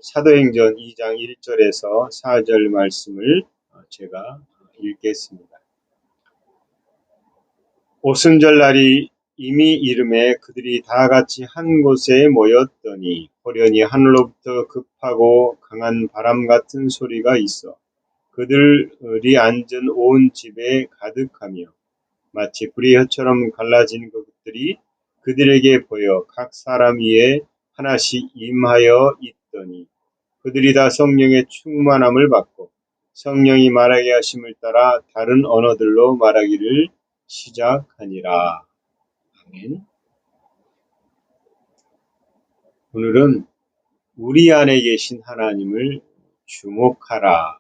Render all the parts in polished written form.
사도행전 2장 1절에서 4절 말씀을 제가 읽겠습니다. 오순절날이 이미 이름에 그들이 다 같이 한 곳에 모였더니 호련히 하늘로부터 급하고 강한 바람 같은 소리가 있어 그들이 앉은 온 집에 가득하며 마치 불의 혀처럼 갈라진 것들이 그들에게 보여 각 사람 위에 하나씩 임하여 있더니 그들이 다 성령의 충만함을 받고 성령이 말하게 하심을 따라 다른 언어들로 말하기를 시작하니라. 아멘. 오늘은 우리 안에 계신 하나님을 주목하라.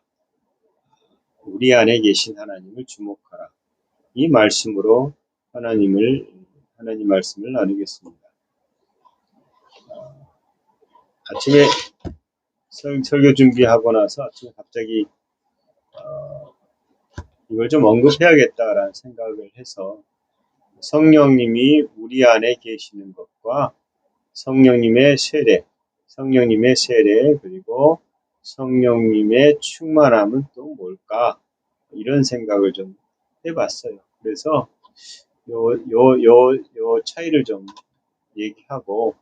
우리 안에 계신 하나님을 주목하라. 이 말씀으로 하나님 말씀을 나누겠습니다. 아침에 설교 준비하고 나서 아침에 갑자기 이걸 좀 언급해야겠다라는 생각을 해서 성령님이 우리 안에 계시는 것과 성령님의 세례 그리고 성령님의 충만함은 또 뭘까? 이런 생각을 좀 해봤어요. 그래서 요 차이를 좀 얘기하고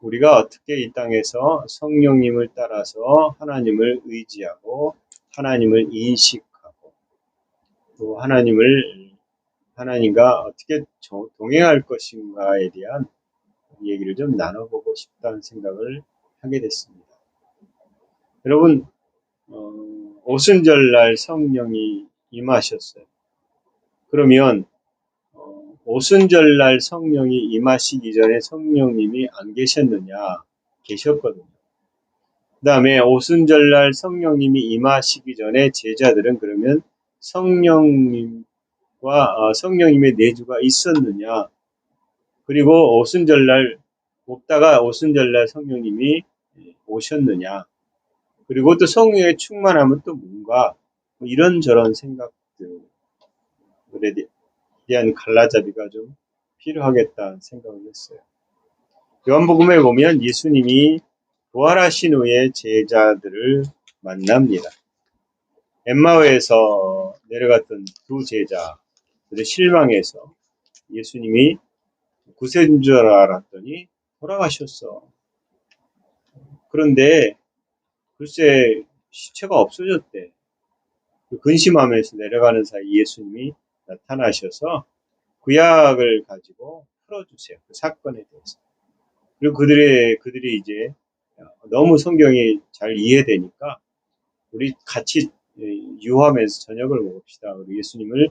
우리가 어떻게 이 땅에서 성령님을 따라서 하나님을 의지하고 하나님을 인식하고 또 하나님과 어떻게 동행할 것인가에 대한 얘기를 좀 나눠보고 싶다는 생각을 하게 됐습니다. 여러분, 오순절날 성령이 임하셨어요. 그러면 오순절날 성령이 임하시기 전에 성령님이 안 계셨느냐? 계셨거든요. 그 다음에 오순절날 성령님이 임하시기 전에 제자들은 그러면 성령님의 내주가 있었느냐? 그리고 오순절날 없다가 오순절날 성령님이 오셨느냐? 그리고 또 성령의 충만함은 또 뭔가? 이런저런 생각들에 대한 갈라잡이가 좀 필요하겠다는 생각을 했어요. 요한복음에 보면 예수님이 부활하신 후에 제자들을 만납니다. 엠마오에서 내려갔던 두 제자들의 실망해서 예수님이 구세인 줄 알았더니 돌아가셨어. 그런데 글쎄 시체가 없어졌대. 근심하면서 내려가는 사이 예수님이 나타나셔서 구약을 가지고 풀어주세요. 그 사건에 대해서. 그리고 그들이 이제 너무 성경이 잘 이해되니까 우리 같이 유하면서 저녁을 먹읍시다. 우리 예수님을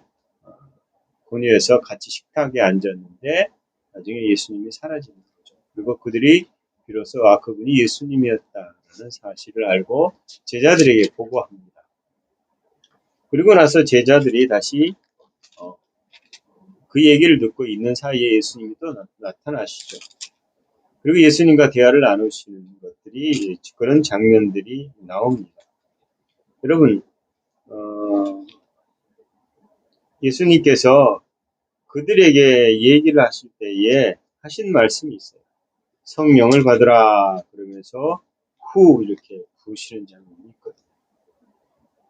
권유해서 같이 식탁에 앉았는데 나중에 예수님이 사라지는 거죠. 그리고 그들이 비로소 그분이 예수님이었다는 사실을 알고 제자들에게 보고합니다. 그리고 나서 제자들이 다시 그 얘기를 듣고 있는 사이에 예수님이 또 나타나시죠. 그리고 예수님과 대화를 나누시는 것들이 그런 장면들이 나옵니다. 여러분 예수님께서 그들에게 얘기를 하실 때에 하신 말씀이 있어요. 성령을 받으라 그러면서 후 이렇게 부으시는 장면이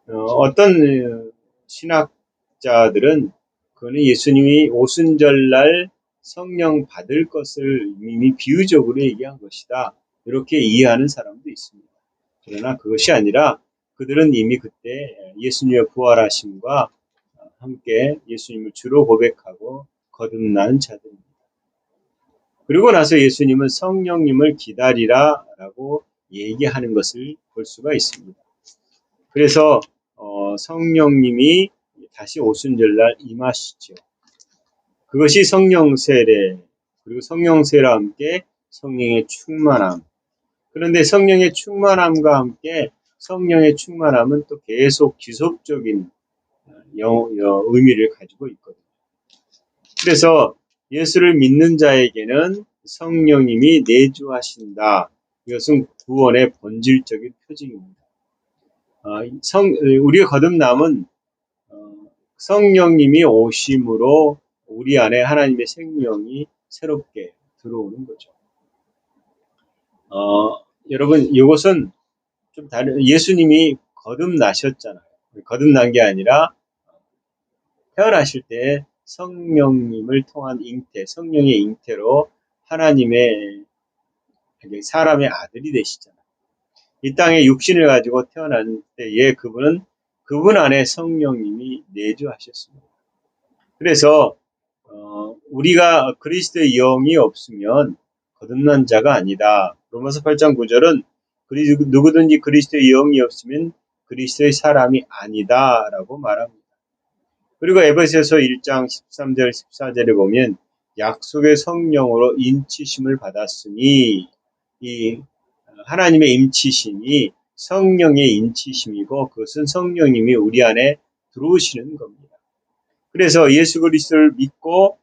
있거든요. 어떤 신학자들은 그거는 예수님이 오순절날 성령 받을 것을 이미 비유적으로 얘기한 것이다. 이렇게 이해하는 사람도 있습니다. 그러나 그것이 아니라 그들은 이미 그때 예수님의 부활하심과 함께 예수님을 주로 고백하고 거듭난 자들입니다. 그리고 나서 예수님은 성령님을 기다리라 라고 얘기하는 것을 볼 수가 있습니다. 그래서 성령님이 다시 오순절날 임하시죠. 그것이 성령 세례, 그리고 성령 세례와 함께 성령의 충만함. 그런데 성령의 충만함과 함께 성령의 충만함은 또 계속 지속적인 의미를 가지고 있거든요. 그래서 예수를 믿는 자에게는 성령님이 내주하신다. 이것은 구원의 본질적인 표징입니다. 우리가 거듭남은 성령님이 오심으로 우리 안에 하나님의 생명이 새롭게 들어오는 거죠. 여러분, 이것은 좀 다른, 예수님이 거듭나셨잖아요. 거듭난 게 아니라 태어나실 때 성령님을 통한 잉태, 성령의 잉태로 하나님의 사람의 아들이 되시잖아요. 이 땅에 육신을 가지고 태어난 때에 그분 안에 성령님이 내주하셨습니다. 그래서 우리가 그리스도의 영이 없으면 거듭난 자가 아니다. 로마서 8장 9절은 누구든지 그리스도의 영이 없으면 그리스도의 사람이 아니다라고 말합니다. 그리고 에베소서 1장 13절 14절에 보면 약속의 성령으로 인치심을 받았으니 이 하나님의 인치심이 성령의 인치심이고 그것은 성령님이 우리 안에 들어오시는 겁니다. 그래서 예수 그리스도를 믿고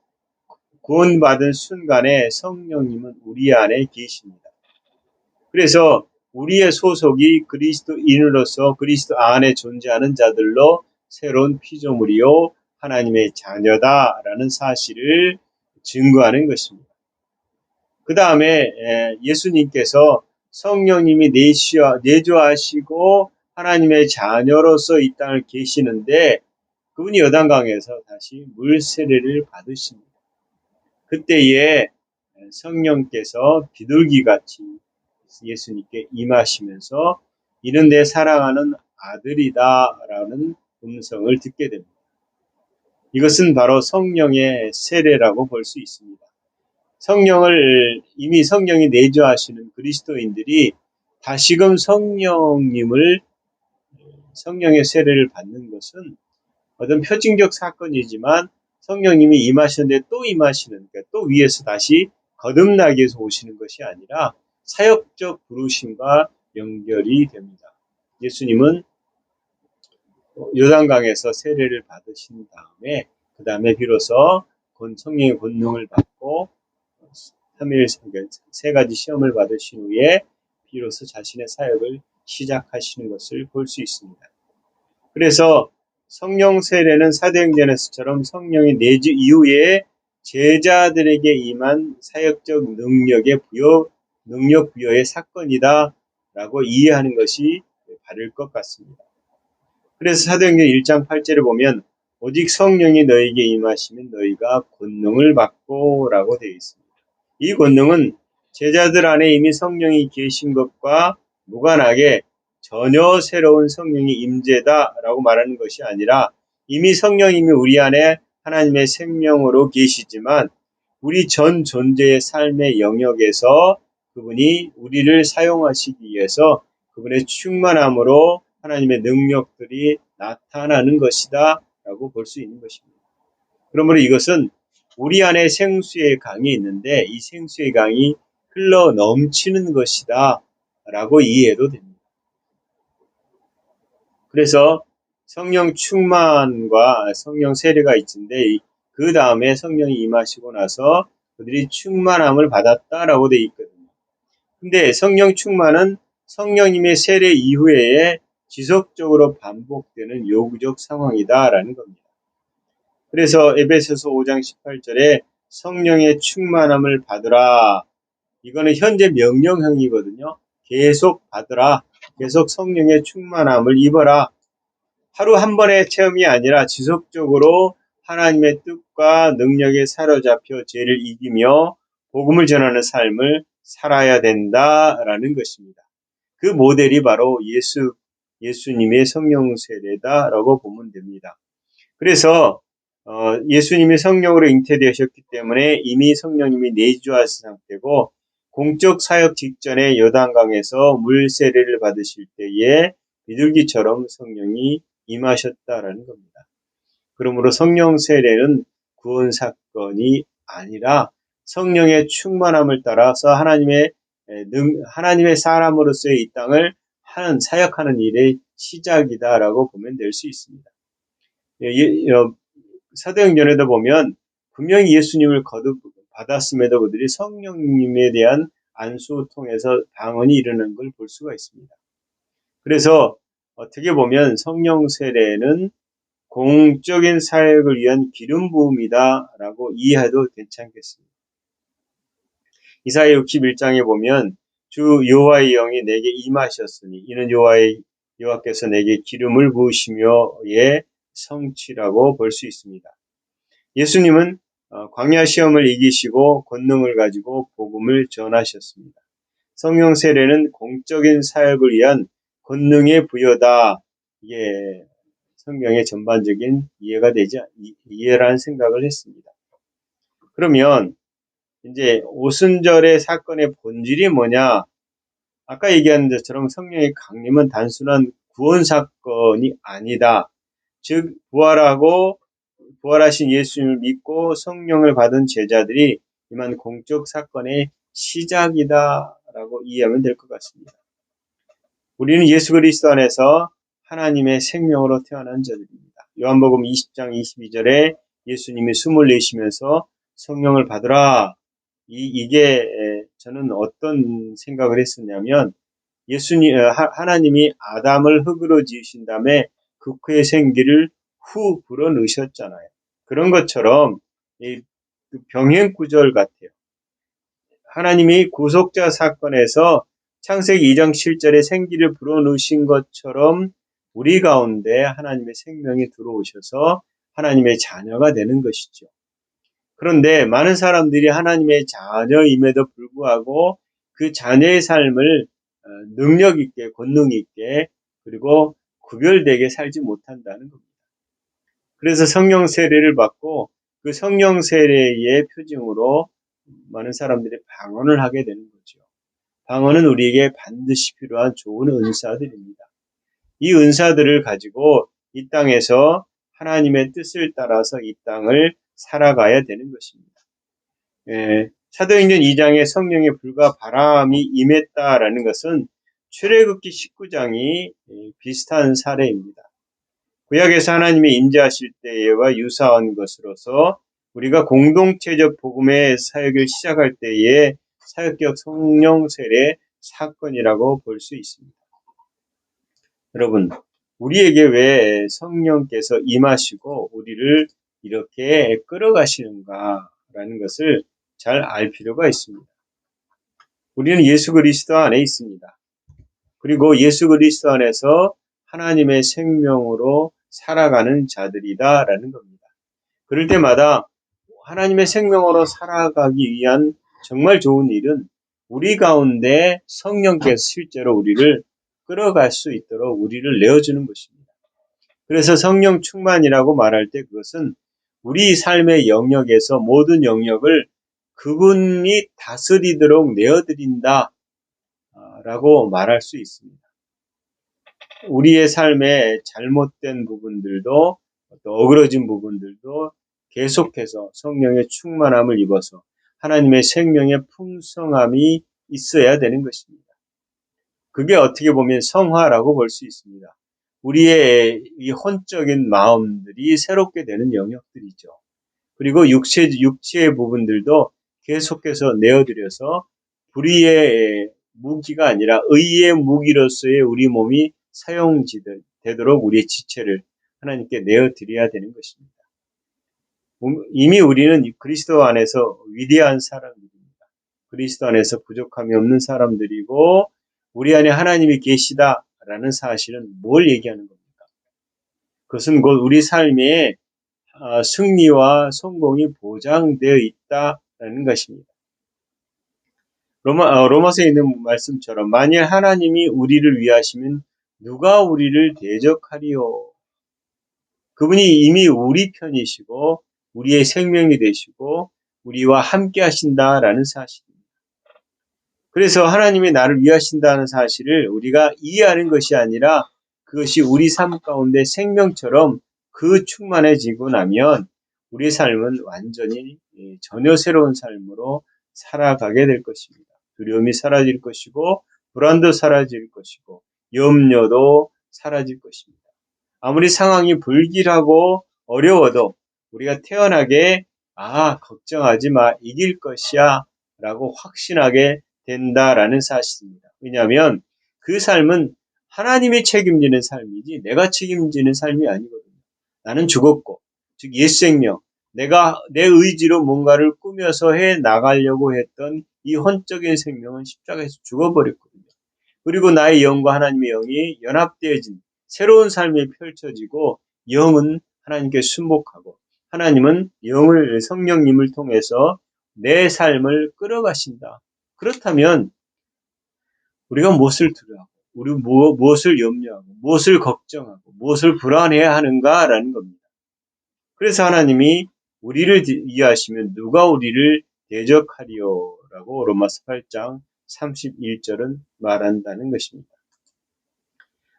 구원받은 순간에 성령님은 우리 안에 계십니다. 그래서 우리의 소속이 그리스도인으로서 그리스도 안에 존재하는 자들로 새로운 피조물이요 하나님의 자녀다라는 사실을 증거하는 것입니다. 그 다음에 예수님께서 성령님이 내주하시고 하나님의 자녀로서 이 땅을 계시는데 그분이 요단강에서 다시 물 세례를 받으십니다. 그때에 성령께서 비둘기같이 예수님께 임하시면서 이는 내 사랑하는 아들이다라는 음성을 듣게 됩니다. 이것은 바로 성령의 세례라고 볼 수 있습니다. 이미 성령이 내주하시는 그리스도인들이 다시금 성령의 세례를 받는 것은 어떤 표징적 사건이지만 성령님이 임하셨는데 또 임하시는, 그러니까 또 위에서 다시 거듭나기 위해서 오시는 것이 아니라 사역적 부르심과 연결이 됩니다. 예수님은 요단강에서 세례를 받으신 다음에 그 다음에 비로소 성령의 권능을 받고 3일 세 가지 시험을 받으신 후에 비로소 자신의 사역을 시작하시는 것을 볼 수 있습니다. 그래서 성령 세례는 사도행전에서처럼 성령의 내주 이후에 제자들에게 임한 사역적 능력 부여의 사건이다라고 이해하는 것이 바를 것 같습니다. 그래서 사도행전 1장 8절을 보면 오직 성령이 너에게 임하시면 너희가 권능을 받고 라고 되어 있습니다. 이 권능은 제자들 안에 이미 성령이 계신 것과 무관하게 전혀 새로운 성령의 임재다라고 말하는 것이 아니라 이미 성령님이 우리 안에 하나님의 생명으로 계시지만 우리 전 존재의 삶의 영역에서 그분이 우리를 사용하시기 위해서 그분의 충만함으로 하나님의 능력들이 나타나는 것이다 라고 볼 수 있는 것입니다. 그러므로 이것은 우리 안에 생수의 강이 있는데 이 생수의 강이 흘러 넘치는 것이다 라고 이해해도 됩니다. 그래서 성령 충만과 성령 세례가 있는데 그 다음에 성령이 임하시고 나서 그들이 충만함을 받았다라고 되어 있거든요. 근데 성령 충만은 성령님의 세례 이후에 지속적으로 반복되는 요구적 상황이다라는 겁니다. 그래서 에베소서 5장 18절에 성령의 충만함을 받으라. 이거는 현재 명령형이거든요. 계속 받으라. 계속 성령의 충만함을 입어라. 하루 한 번의 체험이 아니라 지속적으로 하나님의 뜻과 능력에 사로잡혀 죄를 이기며 복음을 전하는 삶을 살아야 된다라는 것입니다. 그 모델이 바로 예수님의 성령 세례다라고 보면 됩니다. 그래서 예수님이 성령으로 잉태되셨기 때문에 이미 성령님이 내주하신 상태고 공적 사역 직전에 요단강에서 물 세례를 받으실 때에 비둘기처럼 성령이 임하셨다라는 겁니다. 그러므로 성령 세례는 구원 사건이 아니라 성령의 충만함을 따라서 하나님의 사람으로서의 이 땅을 사역하는 일의 시작이다라고 보면 될 수 있습니다. 사도행전에도 보면 분명히 예수님을 거듭받았음에도 그들이 성령님에 대한 안수를 통해서 방언이 일어나는 걸 볼 수가 있습니다. 그래서 어떻게 보면 성령 세례는 공적인 사역을 위한 기름 부음이다라고 이해해도 괜찮겠습니다. 이사야 61장에 보면 주 여호와의 영이 내게 임하셨으니 이는 여호와께서 내게 기름을 부으시며의 성취라고 볼 수 있습니다. 예수님은 광야 시험을 이기시고 권능을 가지고 복음을 전하셨습니다. 성령 세례는 공적인 사역을 위한 권능의 부여다. 이게 성경의 전반적인 이해라는 생각을 했습니다. 그러면 이제 오순절의 사건의 본질이 뭐냐? 아까 얘기한 것처럼 성령의 강림은 단순한 구원 사건이 아니다. 즉 부활하신 예수님을 믿고 성령을 받은 제자들이 임한 공적 사건의 시작이다라고 이해하면 될 것 같습니다. 우리는 예수 그리스도 안에서 하나님의 생명으로 태어난 자들입니다. 요한복음 20장 22절에 예수님이 숨을 내쉬면서 성령을 받으라. 이게 저는 어떤 생각을 했었냐면 하나님이 아담을 흙으로 지으신 다음에 그 후의 생기를 후 불어넣으셨잖아요. 그런 것처럼 병행 구절 같아요. 하나님이 구속자 사건에서 창세기 2장 7절에 생기를 불어넣으신 것처럼 우리 가운데 하나님의 생명이 들어오셔서 하나님의 자녀가 되는 것이죠. 그런데 많은 사람들이 하나님의 자녀임에도 불구하고 그 자녀의 삶을 능력 있게, 권능 있게, 그리고 구별되게 살지 못한다는 겁니다. 그래서 성령 세례를 받고 그 성령 세례의 표징으로 많은 사람들이 방언을 하게 되는 거죠. 방언은 우리에게 반드시 필요한 좋은 은사들입니다. 이 은사들을 가지고 이 땅에서 하나님의 뜻을 따라서 이 땅을 살아가야 되는 것입니다. 사도행전 2장에 성령의 불과 바람이 임했다라는 것은 출애굽기 19장이 비슷한 사례입니다. 구약에서 하나님이 임재하실 때와 유사한 것으로서 우리가 공동체적 복음의 사역을 시작할 때의 사역적 성령 세례 사건이라고 볼 수 있습니다. 여러분, 우리에게 왜 성령께서 임하시고 우리를 이렇게 끌어가시는가라는 것을 잘 알 필요가 있습니다. 우리는 예수 그리스도 안에 있습니다. 그리고 예수 그리스도 안에서 하나님의 생명으로 살아가는 자들이다라는 겁니다. 그럴 때마다 하나님의 생명으로 살아가기 위한 정말 좋은 일은 우리 가운데 성령께서 실제로 우리를 끌어갈 수 있도록 우리를 내어주는 것입니다. 그래서 성령 충만이라고 말할 때 그것은 우리 삶의 영역에서 모든 영역을 그분이 다스리도록 내어드린다 라고 말할 수 있습니다. 우리의 삶에 잘못된 부분들도 또 어그러진 부분들도 계속해서 성령의 충만함을 입어서 하나님의 생명의 풍성함이 있어야 되는 것입니다. 그게 어떻게 보면 성화라고 볼 수 있습니다. 우리의 이 혼적인 마음들이 새롭게 되는 영역들이죠. 그리고 육체의 부분들도 계속해서 내어드려서 불의의 무기가 아니라 의의 무기로서의 우리 몸이 사용되도록 우리의 지체를 하나님께 내어드려야 되는 것입니다. 이미 우리는 그리스도 안에서 위대한 사람들입니다. 그리스도 안에서 부족함이 없는 사람들이고 우리 안에 하나님이 계시다라는 사실은 뭘 얘기하는 겁니까? 그것은 곧 우리 삶의 승리와 성공이 보장되어 있다라는 것입니다. 로마서에 있는 말씀처럼 만일 하나님이 우리를 위하시면 누가 우리를 대적하리요? 그분이 이미 우리 편이시고 우리의 생명이 되시고 우리와 함께 하신다라는 사실입니다. 그래서 하나님이 나를 위하신다는 사실을 우리가 이해하는 것이 아니라 그것이 우리 삶 가운데 생명처럼 그 충만해지고 나면 우리의 삶은 완전히 전혀 새로운 삶으로 살아가게 될 것입니다. 두려움이 사라질 것이고 불안도 사라질 것이고 염려도 사라질 것입니다. 아무리 상황이 불길하고 어려워도 우리가 태어나게 걱정하지 마, 이길 것이야 라고 확신하게 된다라는 사실입니다. 왜냐하면 그 삶은 하나님이 책임지는 삶이지 내가 책임지는 삶이 아니거든요. 나는 죽었고 즉 옛 생명, 내가 내 의지로 뭔가를 꾸며서 해 나가려고 했던 이 혼적인 생명은 십자가에서 죽어버렸거든요. 그리고 나의 영과 하나님의 영이 연합되어진 새로운 삶이 펼쳐지고 영은 하나님께 순복하고 하나님은 영을 성령님을 통해서 내 삶을 끌어가신다. 그렇다면 우리가 무엇을 두려워하고 우리 무엇을 염려하고 무엇을 걱정하고 무엇을 불안해야 하는가라는 겁니다. 그래서 하나님이 우리를 위하시면 누가 우리를 대적하리요라고 로마서 8장 31절은 말한다는 것입니다.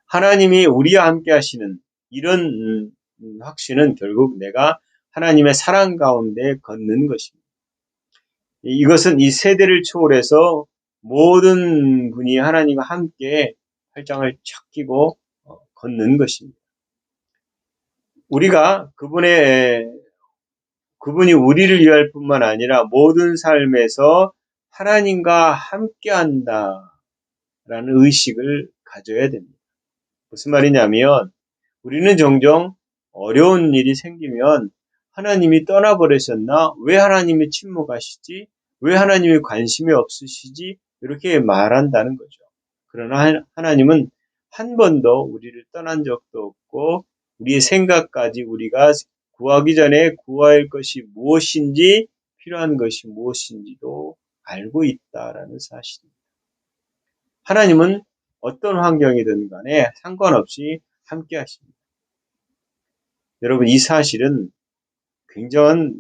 하나님이 우리와 함께 하시는 이런 확신은 결국 내가 하나님의 사랑 가운데 걷는 것입니다. 이것은 이 세대를 초월해서 모든 분이 하나님과 함께 팔짱을 쫙 끼고 걷는 것입니다. 우리가 그분이 우리를 위할 뿐만 아니라 모든 삶에서 하나님과 함께 한다라는 의식을 가져야 됩니다. 무슨 말이냐면 우리는 종종 어려운 일이 생기면 하나님이 떠나버리셨나? 왜 하나님이 침묵하시지? 왜 하나님이 관심이 없으시지? 이렇게 말한다는 거죠. 그러나 하나님은 한 번도 우리를 떠난 적도 없고 우리의 생각까지 우리가 구하기 전에 구할 것이 무엇인지 필요한 것이 무엇인지도 알고 있다라는 사실입니다. 하나님은 어떤 환경이든 간에 상관없이 함께 하십니다. 여러분, 이 사실은 굉장한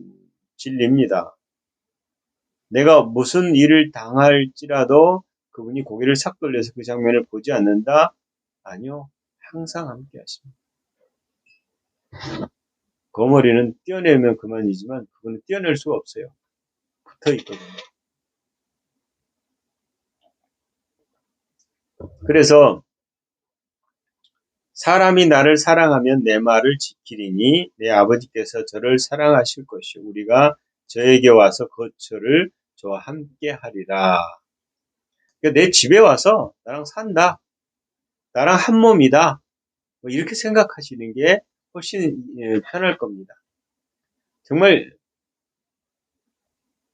진리입니다. 내가 무슨 일을 당할지라도 그분이 고개를 싹 돌려서 그 장면을 보지 않는다? 아니요. 항상 함께 하십니다. 거머리는 떼어내면 그만이지만 그거는 떼어낼 수가 없어요. 붙어 있거든요. 그래서 사람이 나를 사랑하면 내 말을 지키리니 내 아버지께서 저를 사랑하실 것이요 우리가 저에게 와서 거처를 저와 함께 하리라. 그러니까 내 집에 와서 나랑 산다. 나랑 한 몸이다. 뭐 이렇게 생각하시는 게 훨씬 편할 겁니다. 정말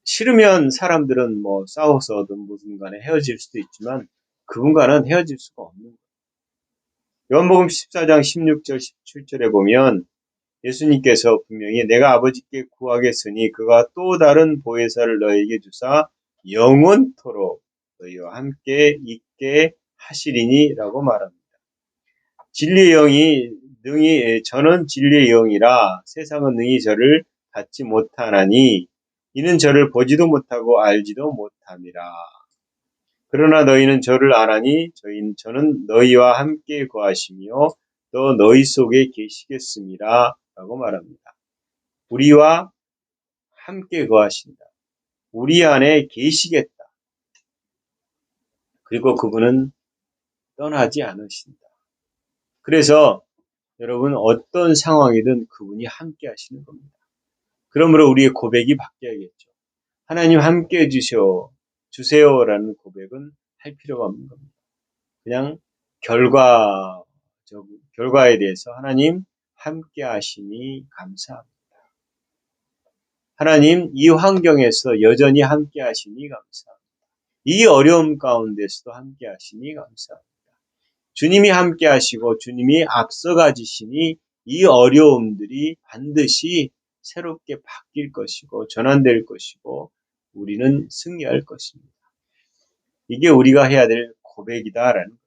싫으면 사람들은 뭐 싸워서든 무슨 간에 헤어질 수도 있지만 그분과는 헤어질 수가 없는 거예요. 요한복음 14장 16절 17절에 보면 예수님께서 분명히 내가 아버지께 구하겠으니 그가 또 다른 보혜사를 너에게 주사 영원토록 너희와 함께 있게 하시리니 라고 말합니다. 진리의 영이 저는 진리의 영이라 세상은 능히 저를 받지 못하나니 이는 저를 보지도 못하고 알지도 못함이라. 그러나 너희는 저를 아나니 저는 너희와 함께 거하시며 또 너희 속에 계시겠습니다. 라고 말합니다. 우리와 함께 거하신다. 우리 안에 계시겠다. 그리고 그분은 떠나지 않으신다. 그래서 여러분 어떤 상황이든 그분이 함께 하시는 겁니다. 그러므로 우리의 고백이 바뀌어야겠죠. 하나님 함께 주세요라는 고백은 할 필요가 없는 겁니다. 그냥 결과에 대해서 하나님 함께 하시니 감사합니다. 하나님 이 환경에서 여전히 함께 하시니 감사합니다. 이 어려움 가운데서도 함께 하시니 감사합니다. 주님이 함께 하시고 주님이 앞서가 주시니 이 어려움들이 반드시 새롭게 바뀔 것이고 전환될 것이고 우리는 승리할 것입니다. 이게 우리가 해야 될 고백이다라는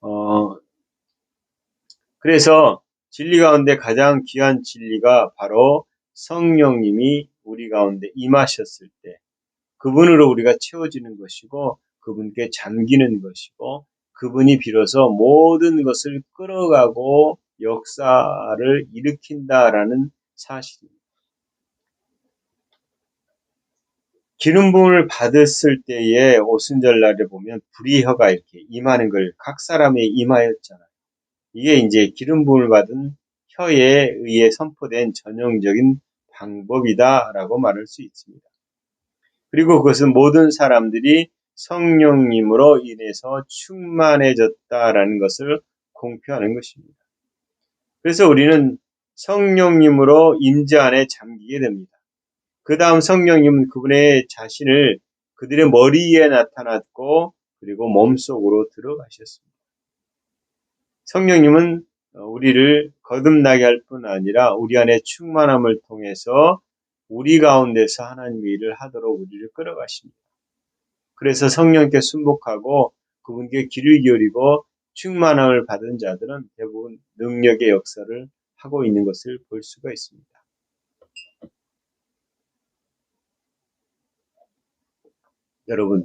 거예요. 그래서 진리 가운데 가장 귀한 진리가 바로 성령님이 우리 가운데 임하셨을 때 그분으로 우리가 채워지는 것이고 그분께 잠기는 것이고 그분이 비로소 모든 것을 끌어가고 역사를 일으킨다라는 사실입니다. 기름 부음을 받았을 때의 오순절날에 보면 불의 혀가 이렇게 임하는 걸 각 사람에 임하였잖아요. 이게 이제 기름 부음을 받은 혀에 의해 선포된 전형적인 방법이다라고 말할 수 있습니다. 그리고 그것은 모든 사람들이 성령님으로 인해서 충만해졌다라는 것을 공표하는 것입니다. 그래서 우리는 성령님으로 임재 안에 잠기게 됩니다. 그 다음 성령님은 그분의 자신을 그들의 머리에 나타났고 그리고 몸속으로 들어가셨습니다. 성령님은 우리를 거듭나게 할 뿐 아니라 우리 안에 충만함을 통해서 우리 가운데서 하나님의 일을 하도록 우리를 끌어가십니다. 그래서 성령께 순복하고 그분께 귀를 기울이고 충만함을 받은 자들은 대부분 능력의 역사를 하고 있는 것을 볼 수가 있습니다. 여러분,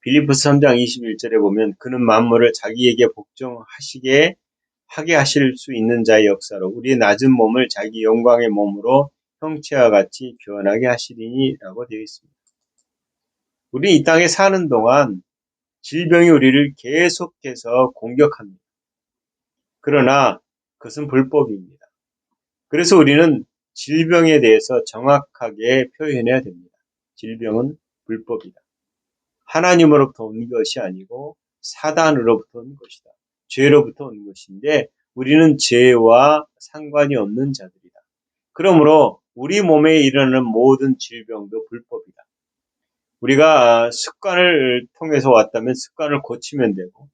빌립보서 3장 21절에 보면 그는 만물을 자기에게 복종하시게 하게 하실 수 있는 자의 역사로 우리의 낮은 몸을 자기 영광의 몸으로 형체와 같이 교환하게 하시리니 라고 되어 있습니다. 우리 이 땅에 사는 동안 질병이 우리를 계속해서 공격합니다. 그러나 그것은 불법입니다. 그래서 우리는 질병에 대해서 정확하게 표현해야 됩니다. 질병은 불법이다. 하나님으로부터 온 것이 아니고 사단으로부터 온 것이다. 죄로부터 온 것인데 우리는 죄와 상관이 없는 자들이다. 그러므로 우리 몸에 일어나는 모든 질병도 불법이다. 우리가 습관을 통해서 왔다면 습관을 고치면 되고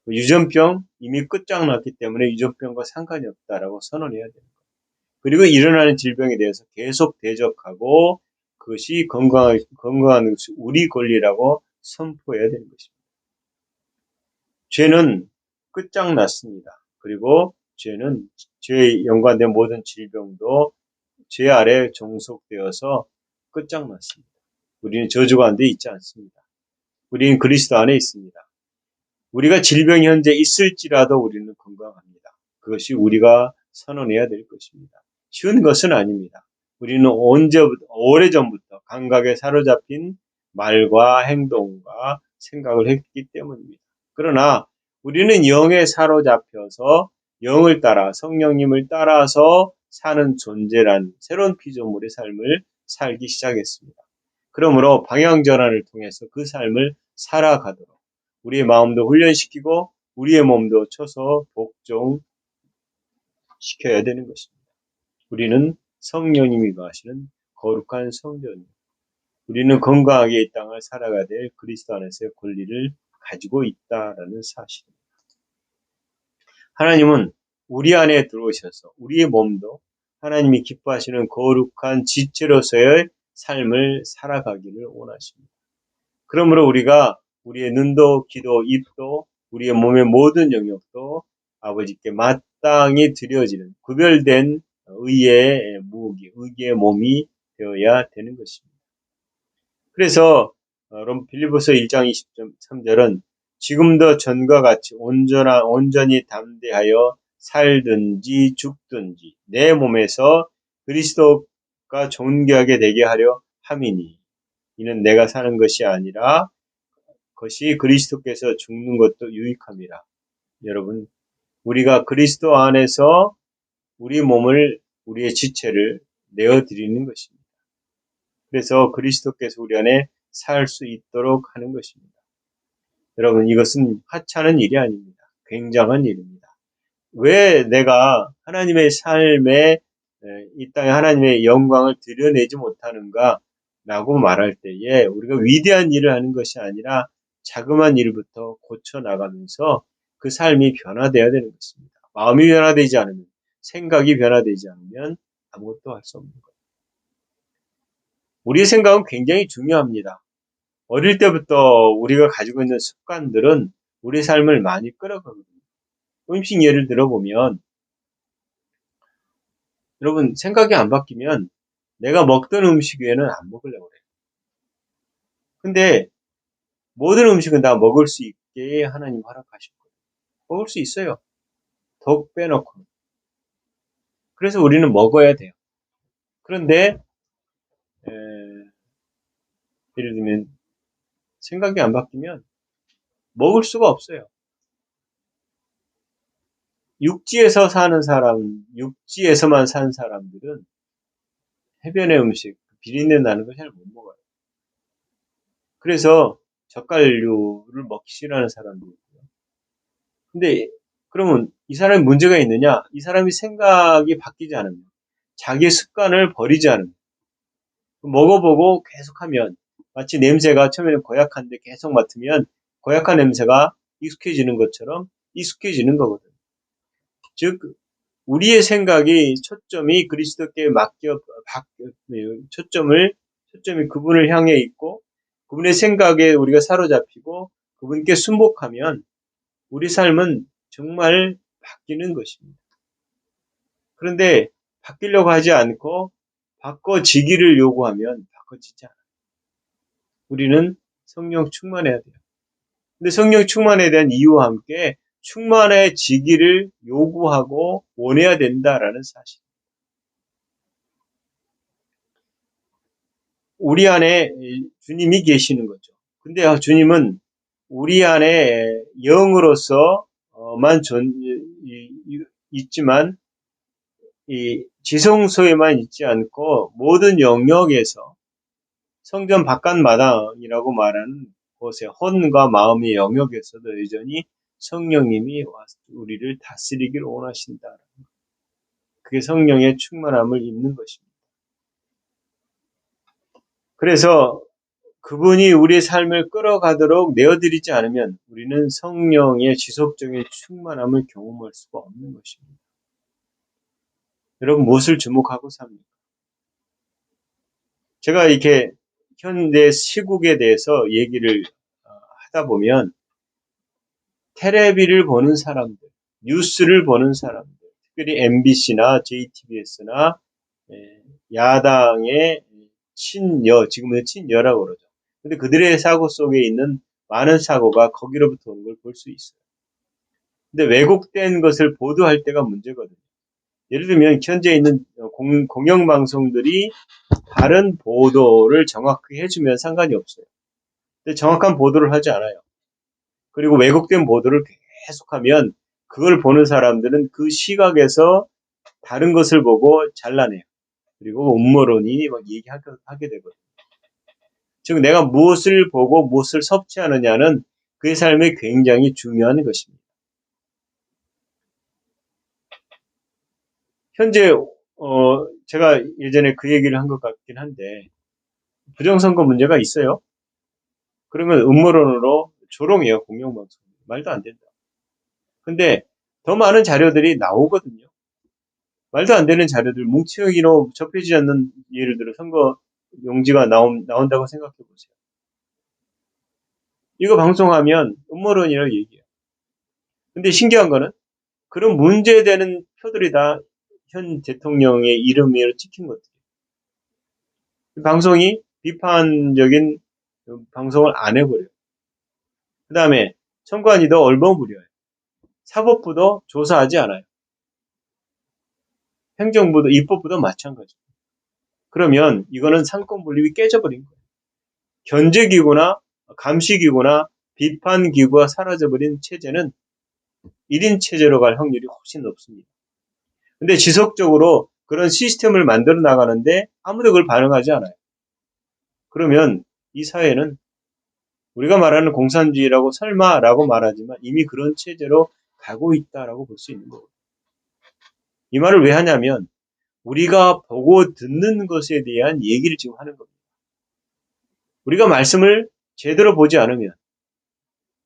유전병 이미 끝장났기 때문에 유전병과 상관이 없다라고 선언해야 됩니다. 그리고 일어나는 질병에 대해서 계속 대적하고 그것이 건강한 것이 우리 권리라고 선포해야 되는 것입니다. 죄는 끝장났습니다. 그리고 죄에 연관된 모든 질병도 죄 아래 종속되어서 끝장났습니다. 우리는 저주 가운데 있지 않습니다. 우리는 그리스도 안에 있습니다. 우리가 질병이 현재 있을지라도 우리는 건강합니다. 그것이 우리가 선언해야 될 것입니다. 쉬운 것은 아닙니다. 우리는 오래전부터 감각에 사로잡힌 말과 행동과 생각을 했기 때문입니다. 그러나 우리는 영에 사로잡혀서 영을 따라 성령님을 따라서 사는 존재란 새로운 피조물의 삶을 살기 시작했습니다. 그러므로 방향전환을 통해서 그 삶을 살아가도록 우리의 마음도 훈련시키고 우리의 몸도 쳐서 복종시켜야 되는 것입니다. 우리는 성령님이 거하시는 거룩한 성전입니다. 우리는 건강하게 이 땅을 살아가야 될 그리스도 안에서의 권리를 가지고 있다라는 사실입니다. 하나님은 우리 안에 들어오셔서 우리의 몸도 하나님이 기뻐하시는 거룩한 지체로서의 삶을 살아가기를 원하십니다. 그러므로 우리가 우리의 눈도 귀도 입도 우리의 몸의 모든 영역도 아버지께 마땅히 드려지는 구별된 의의 무기, 의의 몸이 되어야 되는 것입니다. 그래서 빌립보서 1장 23절은 지금도 전과 같이 온전히 담대하여 살든지 죽든지 내 몸에서 그리스도가 존귀하게 되게 하려 함이니 이는 내가 사는 것이 아니라 그것이 그리스도께서 죽는 것도 유익함이라. 여러분, 우리가 그리스도 안에서 우리 몸을 우리의 지체를 내어드리는 것입니다. 그래서 그리스도께서 우리 안에 살 수 있도록 하는 것입니다. 여러분, 이것은 하찮은 일이 아닙니다. 굉장한 일입니다. 왜 내가 하나님의 삶에 이 땅에 하나님의 영광을 드러내지 못하는가 라고 말할 때에 우리가 위대한 일을 하는 것이 아니라 자그마한 일부터 고쳐나가면서 그 삶이 변화되어야 되는 것입니다. 마음이 변화되지 않으면 생각이 변화되지 않으면 아무것도 할 수 없는 거예요. 우리의 생각은 굉장히 중요합니다. 어릴 때부터 우리가 가지고 있는 습관들은 우리 삶을 많이 끌어가거든요. 음식 예를 들어보면 여러분 생각이 안 바뀌면 내가 먹던 음식 외에는 안 먹으려고 그래요. 근데 모든 음식은 다 먹을 수 있게 하나님 허락하신 거예요. 먹을 수 있어요. 더욱 빼놓고. 그래서 우리는 먹어야 돼요. 그런데 예를 들면 생각이 안 바뀌면 먹을 수가 없어요. 육지에서만 산 사람들은 해변의 음식, 비린내 나는 거 잘 못 먹어요. 그래서 젓갈류를 먹기 싫어하는 사람도 있고요. 근데 그러면 이 사람이 문제가 있느냐? 이 사람이 생각이 바뀌지 않으면, 자기 습관을 버리지 않으면, 먹어보고 계속하면, 마치 냄새가 처음에는 고약한데 계속 맡으면 고약한 냄새가 익숙해지는 것처럼 익숙해지는 거거든요. 즉, 우리의 생각이 초점이 그리스도께 초점이 그분을 향해 있고, 그분의 생각에 우리가 사로잡히고, 그분께 순복하면 우리 삶은 정말 바뀌는 것입니다. 그런데 바뀌려고 하지 않고 바꿔지기를 요구하면 바꿔지지 않아요. 우리는 성령 충만해야 돼요. 근데 성령 충만에 대한 이유와 함께 충만해지기를 요구하고 원해야 된다라는 사실. 우리 안에 주님이 계시는 거죠. 근데 주님은 우리 안에 영으로서만 있지만 이 지성소에만 있지 않고 모든 영역에서 성전 바깥마당이라고 말하는 곳에 혼과 마음의 영역에서도 여전히 성령님이 우리를 다스리기를 원하신다. 그게 성령의 충만함을 입는 것입니다. 그래서 그분이 우리의 삶을 끌어가도록 내어드리지 않으면 우리는 성령의 지속적인 충만함을 경험할 수가 없는 것입니다. 여러분, 무엇을 주목하고 삽니까? 제가 이렇게 현대 시국에 대해서 얘기를 하다 보면 텔레비를 보는 사람들, 뉴스를 보는 사람들, 특별히 MBC나 JTBS나 야당의 지금은 친여라고 그러죠. 근데 그들의 사고 속에 있는 많은 사고가 거기로부터 오는 걸 볼 수 있어요. 근데 왜곡된 것을 보도할 때가 문제거든요. 예를 들면 현재 있는 공영방송들이 다른 보도를 정확하게 해주면 상관이 없어요. 근데 정확한 보도를 하지 않아요. 그리고 왜곡된 보도를 계속하면 그걸 보는 사람들은 그 시각에서 다른 것을 보고 잘라내요. 그리고 음모론이 막 얘기하게 되거든요. 즉 내가 무엇을 보고 무엇을 섭취하느냐는 그의 삶에 굉장히 중요한 것입니다. 현재 제가 예전에 그 얘기를 한 것 같긴 한데 부정선거 문제가 있어요. 그러면 음모론으로 조롱해요. 공영방송. 말도 안 된다. 근데 더 많은 자료들이 나오거든요. 말도 안 되는 자료들, 뭉치기로 접해지지 않는, 예를 들어 선거 용지가 나온다고 생각해 보세요. 이거 방송하면 음모론이라고 얘기해요. 근데 신기한 거는 그런 문제되는 표들이 다 현 대통령의 이름으로 찍힌 것들이에요. 방송이 비판적인 방송을 안 해버려요. 그 다음에 선관위도 얼버무려요. 사법부도 조사하지 않아요. 행정부도 입법부도 마찬가지예요. 그러면 이거는 상권 분립이 깨져버린 거예요. 견제기구나 감시기구나 비판기구가 사라져버린 체제는 1인 체제로 갈 확률이 훨씬 높습니다. 근데 지속적으로 그런 시스템을 만들어 나가는데 아무도 그걸 반영하지 않아요. 그러면 이 사회는 우리가 말하는 공산주의라고 설마라고 말하지만 이미 그런 체제로 가고 있다라고 볼 수 있는 거거든요. 이 말을 왜 하냐면 우리가 보고 듣는 것에 대한 얘기를 지금 하는 겁니다. 우리가 말씀을 제대로 보지 않으면,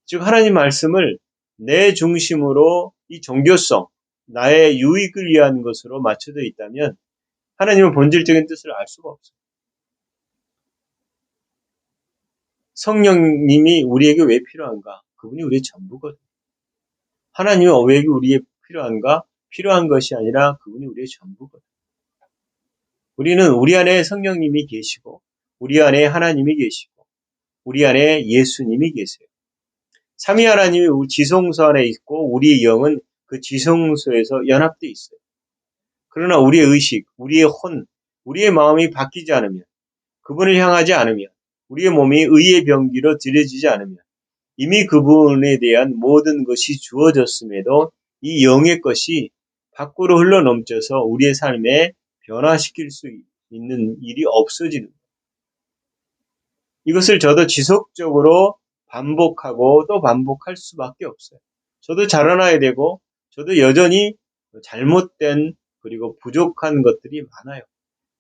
즉 하나님 말씀을 내 중심으로 이 종교성, 나의 유익을 위한 것으로 맞춰져 있다면 하나님의 본질적인 뜻을 알 수가 없어요. 성령님이 우리에게 왜 필요한가? 그분이 우리의 전부거든요. 하나님이 왜 우리에게 필요한가? 필요한 것이 아니라 그분이 우리의 전부거든요. 우리는 우리 안에 성령님이 계시고 우리 안에 하나님이 계시고 우리 안에 예수님이 계세요. 삼위 하나님이 우리 지성소 안에 있고 우리의 영은 그 지성소에서 연합되어 있어요. 그러나 우리의 의식, 우리의 혼, 우리의 마음이 바뀌지 않으면, 그분을 향하지 않으면, 우리의 몸이 의의 병기로 들여지지 않으면 이미 그분에 대한 모든 것이 주어졌음에도 이 영의 것이 밖으로 흘러넘쳐서 우리의 삶에 변화시킬 수 있는 일이 없어지는 거예요. 이것을 저도 지속적으로 반복하고 또 반복할 수밖에 없어요. 저도 자라나야 되고 저도 여전히 잘못된 그리고 부족한 것들이 많아요.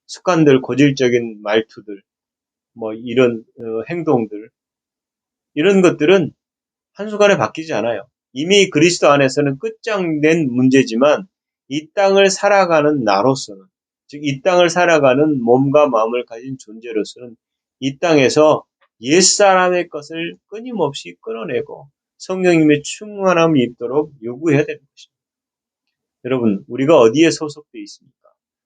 습관들, 고질적인 말투들, 뭐 이런 행동들, 이런 것들은 한순간에 바뀌지 않아요. 이미 그리스도 안에서는 끝장낸 문제지만 이 땅을 살아가는 나로서는, 즉 이 땅을 살아가는 몸과 마음을 가진 존재로서는 이 땅에서 옛사람의 것을 끊임없이 끊어내고 성령님의 충만함이 있도록 요구해야 되는 것입니다. 여러분, 우리가 어디에 소속되어 있습니까?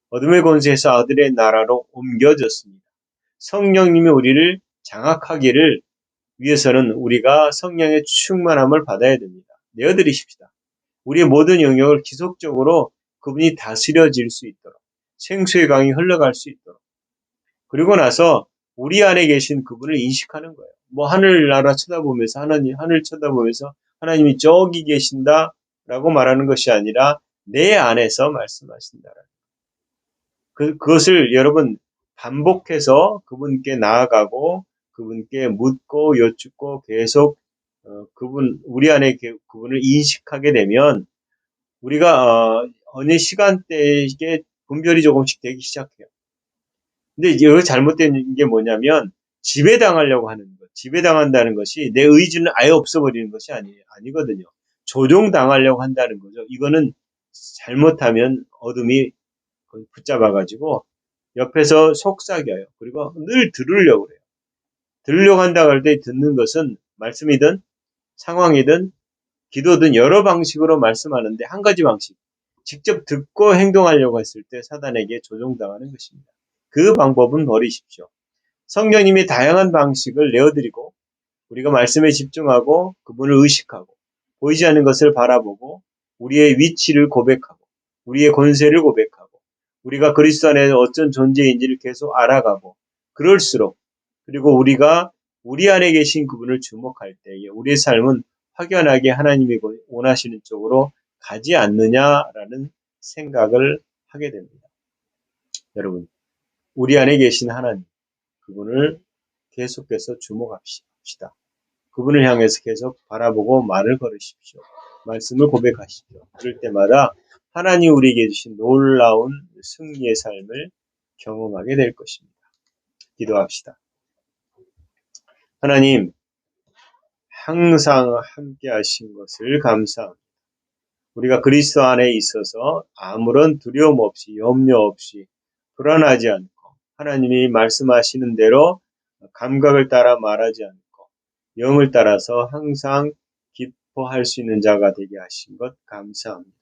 어둠의 권세에서 아들의 나라로 옮겨졌습니다. 성령님이 우리를 장악하기를 위해서는 우리가 성령의 충만함을 받아야 됩니다. 내어드리십시다. 우리의 모든 영역을 지속적으로 그분이 다스려질 수 있도록, 생수의 강이 흘러갈 수 있도록, 그리고 나서 우리 안에 계신 그분을 인식하는 거예요. 뭐 하늘나라 쳐다보면서 하늘 쳐다보면서 하나님이 저기 계신다라고 말하는 것이 아니라 내 안에서 말씀하신다라는 그것을 여러분 반복해서 그분께 나아가고 그분께 묻고 여쭙고 계속 우리 안에 그분을 인식하게 되면 우리가 어느 시간대에 분별이 조금씩 되기 시작해요. 근데 여기 잘못된 게 뭐냐면 지배당하려고 하는 것. 지배당한다는 것이 내 의지는 아예 없어버리는 것이 아니거든요. 조종당하려고 한다는 거죠. 이거는 잘못하면 어둠이 붙잡아가지고 옆에서 속삭여요. 그리고 늘 들으려고 그래요. 들으려고 한다고 할 때 듣는 것은 말씀이든 상황이든 기도든 여러 방식으로 말씀하는데 한 가지 방식. 직접 듣고 행동하려고 했을 때 사단에게 조종당하는 것입니다. 그 방법은 버리십시오. 성령님이 다양한 방식을 내어드리고 우리가 말씀에 집중하고 그분을 의식하고 보이지 않는 것을 바라보고 우리의 위치를 고백하고 우리의 권세를 고백하고 우리가 그리스도 안에 어떤 존재인지를 계속 알아가고 그럴수록 그리고 우리가 우리 안에 계신 그분을 주목할 때에 우리의 삶은 확연하게 하나님이 원하시는 쪽으로 가지 않느냐라는 생각을 하게 됩니다. 여러분, 우리 안에 계신 하나님, 그분을 계속해서 주목합시다. 그분을 향해서 계속 바라보고 말을 걸으십시오. 말씀을 고백하십시오. 그럴 때마다 하나님 우리에게 주신 놀라운 승리의 삶을 경험하게 될 것입니다. 기도합시다. 하나님, 항상 함께 하신 것을 감사합니다. 우리가 그리스도 안에 있어서 아무런 두려움 없이 염려 없이 불안하지 않고 하나님이 말씀하시는 대로 감각을 따라 말하지 않고 영을 따라서 항상 기뻐할 수 있는 자가 되게 하신 것 감사합니다.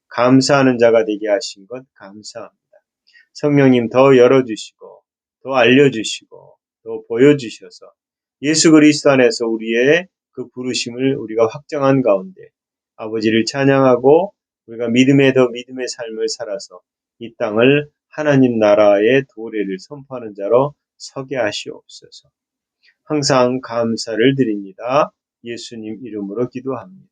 감사하는 자가 되게 하신 것 감사합니다. 성령님 더 열어주시고 더 알려주시고 더 보여주셔서 예수 그리스도 안에서 우리의 그 부르심을 우리가 확정한 가운데 아버지를 찬양하고 우리가 믿음의 삶을 살아서 이 땅을 하나님 나라의 도래를 선포하는 자로 서게 하시옵소서. 항상 감사를 드립니다. 예수님 이름으로 기도합니다.